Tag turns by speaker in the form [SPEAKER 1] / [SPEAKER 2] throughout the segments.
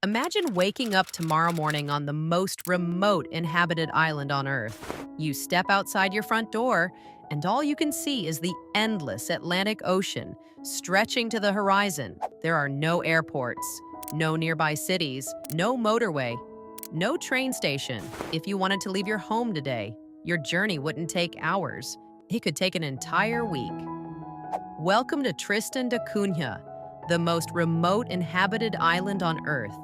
[SPEAKER 1] Imagine waking up tomorrow morning on the most remote inhabited island on Earth. You step outside your front door, and all you can see is the endless Atlantic Ocean stretching to the horizon. There are no airports, no nearby cities, no motorway, no train station. If you wanted to leave your home today, your journey wouldn't take hours. It could take an entire week. Welcome to Tristan da Cunha, the most remote inhabited island on Earth.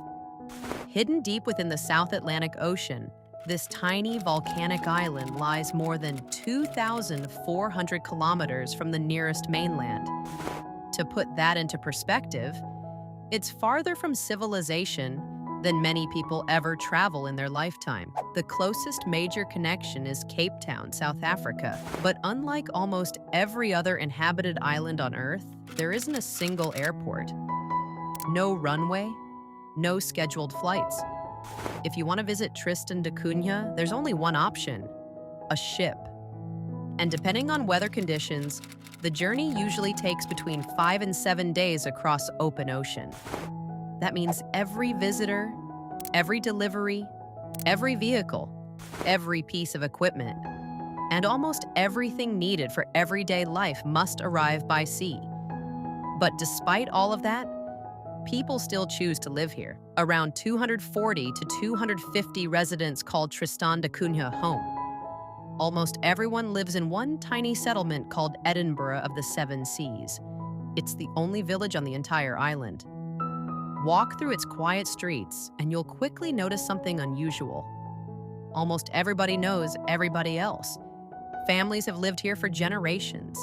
[SPEAKER 1] Hidden deep within the South Atlantic Ocean, this tiny volcanic island lies more than 2,400 kilometers from the nearest mainland. To put that into perspective, it's farther from civilization than many people ever travel in their lifetime. The closest major connection is Cape Town, South Africa. But unlike almost every other inhabited island on Earth, there isn't a single airport. No runway, no scheduled flights. If you want to visit Tristan da Cunha, there's only one option: a ship. And depending on weather conditions, the journey usually takes between 5 and 7 days across open ocean. That means every visitor, every delivery, every vehicle, every piece of equipment, and almost everything needed for everyday life must arrive by sea. But despite all of that, people still choose to live here. Around 240 to 250 residents call Tristan da Cunha home. Almost everyone lives in one tiny settlement called Edinburgh of the Seven Seas. It's the only village on the entire island. Walk through its quiet streets, and you'll quickly notice something unusual. Almost everybody knows everybody else. Families have lived here for generations.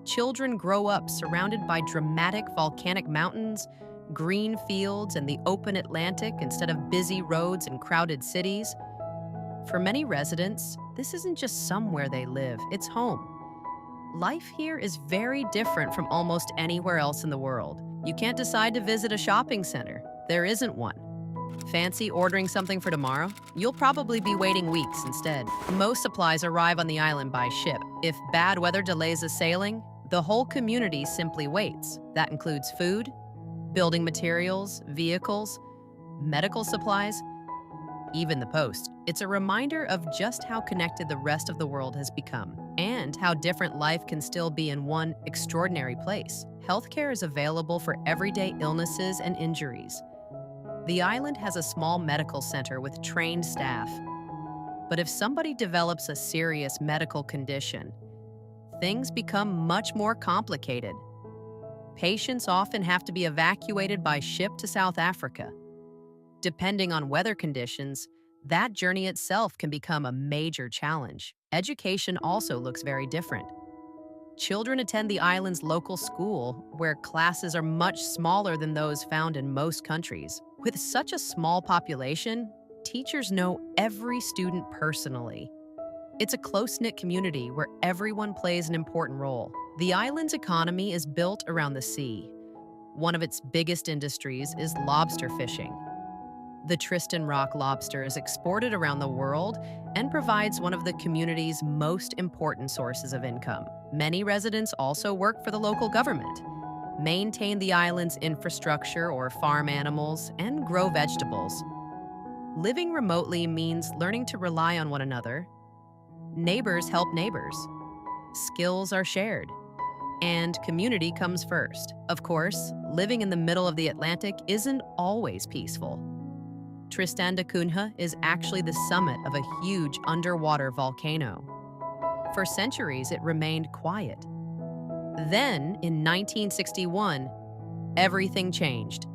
[SPEAKER 1] Children grow up surrounded by dramatic volcanic mountains, green fields, and the open Atlantic instead of busy roads and crowded cities. For many residents, this isn't just somewhere they live, it's home. Life here is very different from almost anywhere else in the world. You can't decide to visit a shopping center. There isn't one. Fancy ordering something for tomorrow? You'll probably be waiting weeks instead. Most supplies arrive on the island by ship. If bad weather delays a sailing, the whole community simply waits. That includes food, building materials, vehicles, medical supplies, even the post. It's a reminder of just how connected the rest of the world has become and how different life can still be in one extraordinary place. Healthcare is available for everyday illnesses and injuries. The island has a small medical center with trained staff. But if somebody develops a serious medical condition, things become much more complicated. Patients often have to be evacuated by ship to South Africa. Depending on weather conditions, that journey itself can become a major challenge. Education also looks very different. Children attend the island's local school, where classes are much smaller than those found in most countries. With such a small population, teachers know every student personally. It's a close-knit community where everyone plays an important role. The island's economy is built around the sea. One of its biggest industries is lobster fishing. The Tristan rock lobster is exported around the world and provides one of the community's most important sources of income. Many residents also work for the local government, maintain the island's infrastructure or farm animals, and grow vegetables. Living remotely means learning to rely on one another. Neighbors help neighbors. Skills are shared. And community comes first. Of course, living in the middle of the Atlantic isn't always peaceful. Tristan da Cunha is actually the summit of a huge underwater volcano. For centuries, it remained quiet. Then, in 1961, everything changed.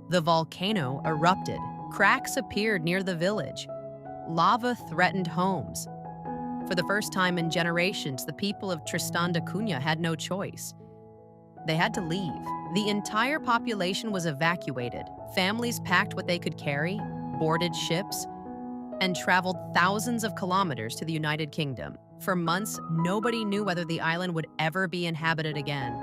[SPEAKER 1] The volcano erupted. Cracks appeared near the village. Lava threatened homes. For the first time in generations, the people of Tristan da Cunha had no choice. They had to leave. The entire population was evacuated. Families packed what they could carry, boarded ships, and traveled thousands of kilometers to the United Kingdom. For months, nobody knew whether the island would ever be inhabited again.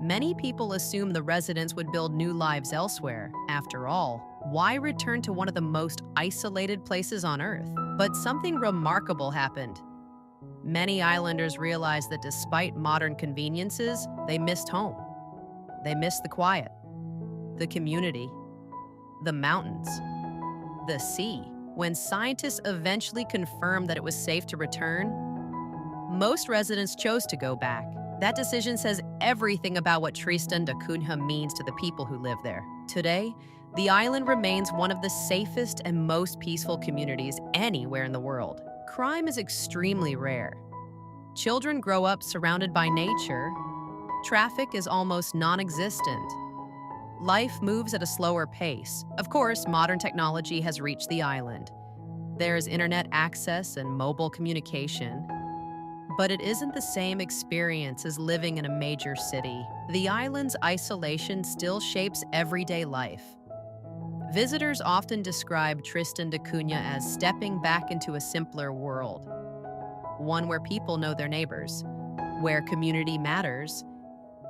[SPEAKER 1] Many people assumed the residents would build new lives elsewhere. After all, why return to one of the most isolated places on Earth? But something remarkable happened. Many islanders realized that despite modern conveniences, they missed home. They missed the quiet, the community, the mountains, the sea. When scientists eventually confirmed that it was safe to return, most residents chose to go back. That decision says everything about what Tristan da Cunha means to the people who live there. Today, the island remains one of the safest and most peaceful communities anywhere in the world. Crime is extremely rare. Children grow up surrounded by nature. Traffic is almost non-existent. Life moves at a slower pace. Of course, modern technology has reached the island. There's internet access and mobile communication. But it isn't the same experience as living in a major city. The island's isolation still shapes everyday life. Visitors often describe Tristan da Cunha as stepping back into a simpler world, one where people know their neighbors, where community matters,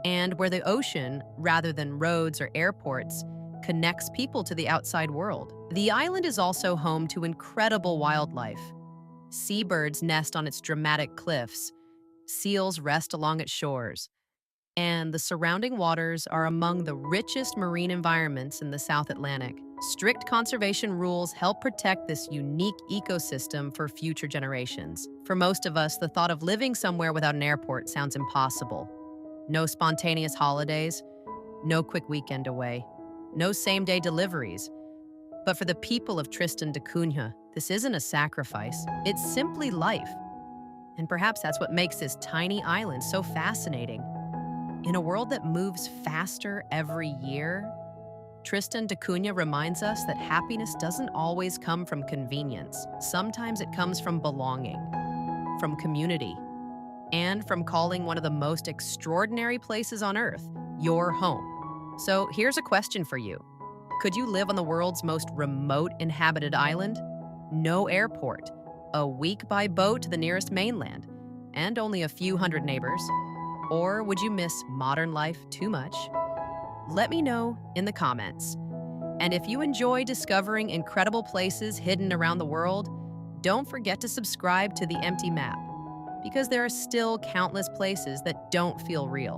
[SPEAKER 1] and where the ocean, rather than roads or airports, connects people to the outside world. The island is also home to incredible wildlife. Seabirds nest on its dramatic cliffs, seals rest along its shores, and the surrounding waters are among the richest marine environments in the South Atlantic. Strict conservation rules help protect this unique ecosystem for future generations. For most of us, the thought of living somewhere without an airport sounds impossible. No spontaneous holidays, no quick weekend away, no same-day deliveries. But for the people of Tristan da Cunha, this isn't a sacrifice, it's simply life. And perhaps that's what makes this tiny island so fascinating. In a world that moves faster every year, Tristan da Cunha reminds us that happiness doesn't always come from convenience. Sometimes it comes from belonging, from community, and from calling one of the most extraordinary places on Earth your home. So here's a question for you. Could you live on the world's most remote inhabited island? No airport, a week by boat to the nearest mainland, and only a few hundred neighbors? Or would you miss modern life too much? Let me know in the comments. And if you enjoy discovering incredible places hidden around the world, don't forget to subscribe to The Empty Map, because there are still countless places that don't feel real.